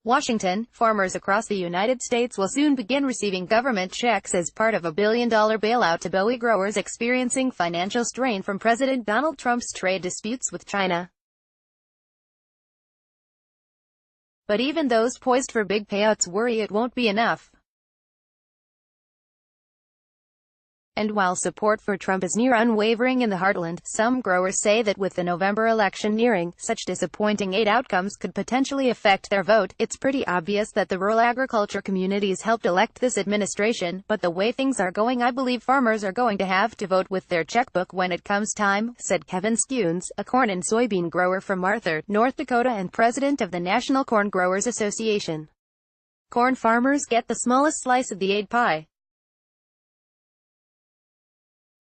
Washington, farmers across the United States will soon begin receiving government checks as part of a billion-dollar bailout to buoy growers experiencing financial strain from President Donald Trump's trade disputes with China. But even those poised for big payouts worry it won't be enough. And while support for Trump is near unwavering in the heartland, some growers say that with the November election nearing, such disappointing aid outcomes could potentially affect their vote. It's pretty obvious that the rural agriculture communities helped elect this administration, but the way things are going, I believe farmers are going to have to vote with their checkbook when it comes time, said Kevin Skunes, a corn and soybean grower from Arthur, North Dakota and president of the National Corn Growers Association. Corn farmers get the smallest slice of the aid pie.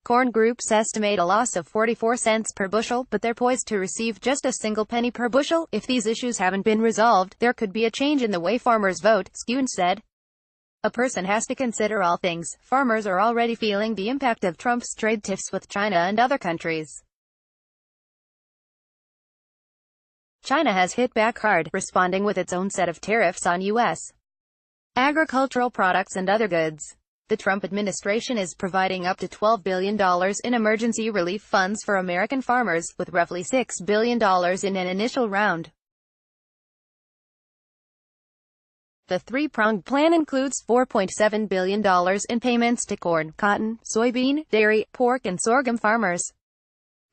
Corn groups estimate a loss of 44 cents per bushel, but they're poised to receive just a single penny per bushel. If these issues haven't been resolved, there could be a change in the way farmers vote, Skunes said. A person has to consider all things. Farmers are already feeling the impact of Trump's trade tiffs with China and other countries. China has hit back hard, responding with its own set of tariffs on U.S. agricultural products and other goods. The Trump administration is providing up to $12 billion in emergency relief funds for American farmers, with roughly $6 billion in an initial round. The three-pronged plan includes $4.7 billion in payments to corn, cotton, soybean, dairy, pork and sorghum farmers.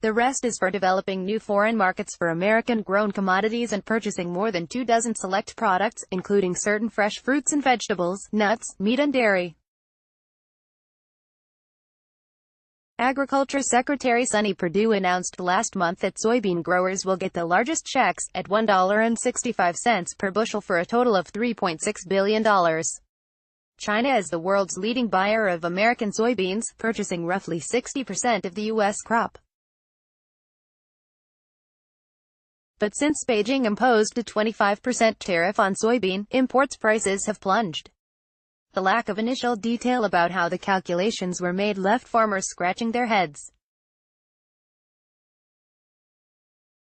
The rest is for developing new foreign markets for American-grown commodities and purchasing more than 24 select products, including certain fresh fruits and vegetables, nuts, meat and dairy. Agriculture Secretary Sonny Perdue announced last month that soybean growers will get the largest checks, at $1.65 per bushel for a total of $3.6 billion. China is the world's leading buyer of American soybeans, purchasing roughly 60% of the U.S. crop. But since Beijing imposed a 25% tariff on soybean imports, prices have plunged. The lack of initial detail about how the calculations were made left farmers scratching their heads.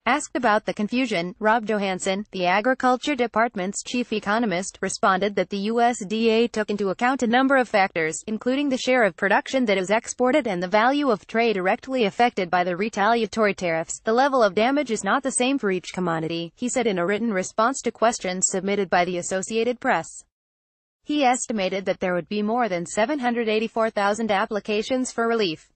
Asked about the confusion, Rob Johansson, the Agriculture Department's chief economist, responded that the USDA took into account a number of factors, including the share of production that is exported and the value of trade directly affected by the retaliatory tariffs. The level of damage is not the same for each commodity, he said in a written response to questions submitted by the Associated Press. He estimated that there would be more than 784,000 applications for relief.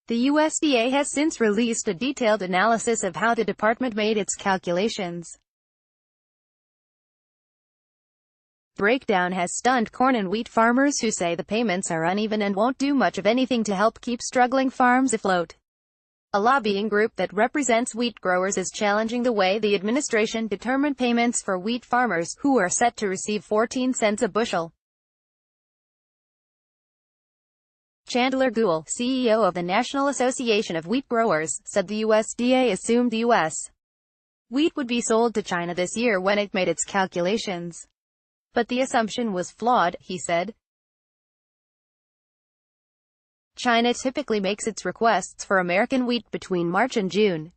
The USDA has since released a detailed analysis of how the department made its calculations. Breakdown has stunned corn and wheat farmers who say the payments are uneven and won't do much of anything to help keep struggling farms afloat. A lobbying group that represents wheat growers is challenging the way the administration determined payments for wheat farmers, who are set to receive 14 cents a bushel. Chandler Gould, CEO of the National Association of Wheat Growers, said the USDA assumed the U.S. wheat would be sold to China this year when it made its calculations. But the assumption was flawed, he said. China typically makes its requests for American wheat between March and June.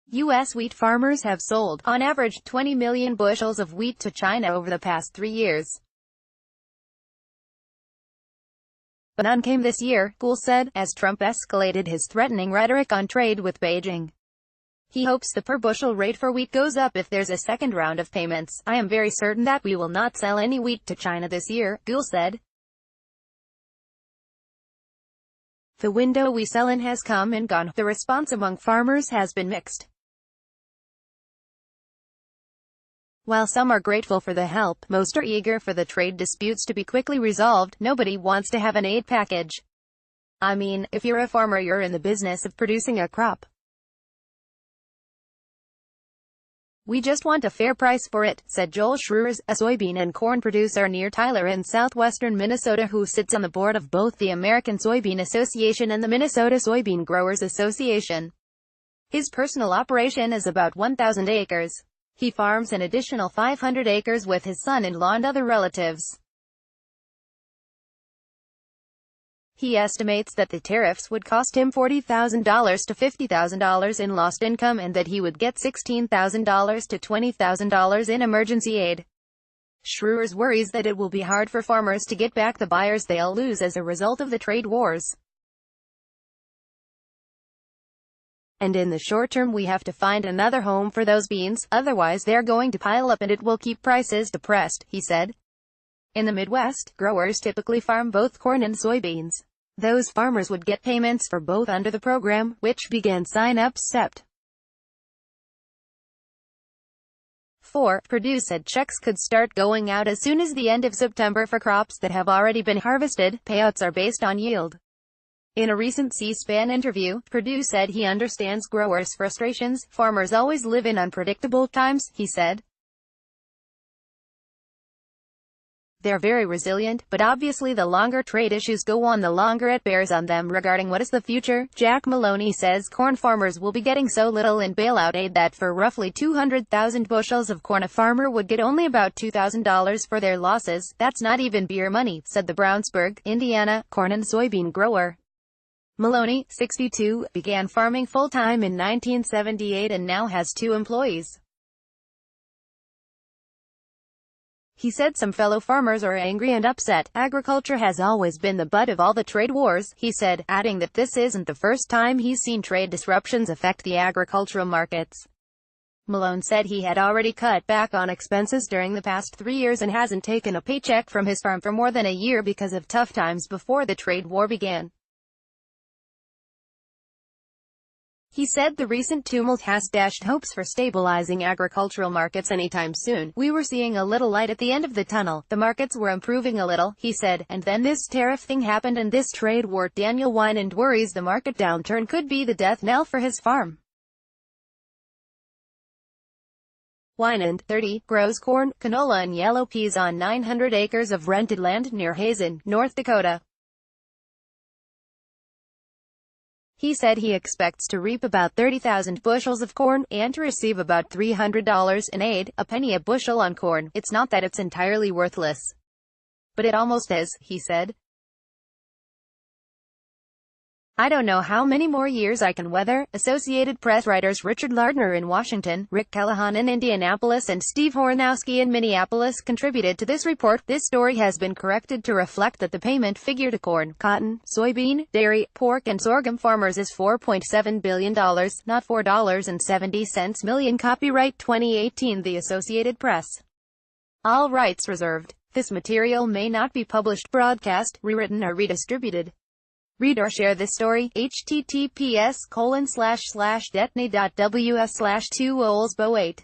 U.S. wheat farmers have sold, on average, 20 million bushels of wheat to China over the past 3 years. But none came this year, Gould said, as Trump escalated his threatening rhetoric on trade with Beijing. He hopes the per-bushel rate for wheat goes up if there's a second round of payments. I am very certain that we will not sell any wheat to China this year, Gould said. The window we sell in has come and gone. The response among farmers has been mixed. While some are grateful for the help, most are eager for the trade disputes to be quickly resolved. Nobody wants to have an aid package. I mean, if you're a farmer, you're in the business of producing a crop. We just want a fair price for it, said Joel Schreers, a soybean and corn producer near Tyler in southwestern Minnesota who sits on the board of both the American Soybean Association and the Minnesota Soybean Growers Association. His personal operation is about 1,000 acres. He farms an additional 500 acres with his son-in-law and other relatives. He estimates that the tariffs would cost him $40,000 to $50,000 in lost income and that he would get $16,000 to $20,000 in emergency aid. Schreurs worries that it will be hard for farmers to get back the buyers they'll lose as a result of the trade wars. And in the short term we have to find another home for those beans, otherwise they're going to pile up and it will keep prices depressed, he said. In the Midwest, growers typically farm both corn and soybeans. Those farmers would get payments for both under the program, which began sign-ups Sept. 4. Purdue said checks could start going out as soon as the end of September for crops that have already been harvested. Payouts are based on yield. In a recent C-SPAN interview, Purdue said he understands growers' frustrations. Farmers always live in unpredictable times, he said. They're very resilient, but obviously the longer trade issues go on, the longer it bears on them. Regarding what is the future, Jack Maloney says corn farmers will be getting so little in bailout aid that for roughly 200,000 bushels of corn a farmer would get only about $2,000 for their losses. That's not even beer money, said the Brownsburg, Indiana, corn and soybean grower. Maloney, 62, began farming full-time in 1978 and now has 2 employees. He said some fellow farmers are angry and upset. Agriculture has always been the butt of all the trade wars, he said, adding that this isn't the first time he's seen trade disruptions affect the agricultural markets. Malone said he had already cut back on expenses during the past 3 years and hasn't taken a paycheck from his farm for more than a year because of tough times before the trade war began. He said the recent tumult has dashed hopes for stabilizing agricultural markets anytime soon. We were seeing a little light at the end of the tunnel. The markets were improving a little, he said, and then this tariff thing happened and this trade war. Daniel Winand worries the market downturn could be the death knell for his farm. Winand, 30, grows corn, canola and yellow peas on 900 acres of rented land near Hazen, North Dakota. He said he expects to reap about 30,000 bushels of corn, and to receive about $300 in aid, a penny a bushel on corn. It's not that it's entirely worthless. But it almost is, he said. I don't know how many more years I can weather. Associated Press writers Richard Lardner in Washington, Rick Callahan in Indianapolis and Steve Hornowski in Minneapolis contributed to this report. This story has been corrected to reflect that the payment figure to corn, cotton, soybean, dairy, pork and sorghum farmers is $4.7 billion, not $4.70 million. Copyright 2018 The Associated Press. All rights reserved. This material may not be published, broadcast, rewritten or redistributed. Read or share this story. https://detney.ws/2olsbo8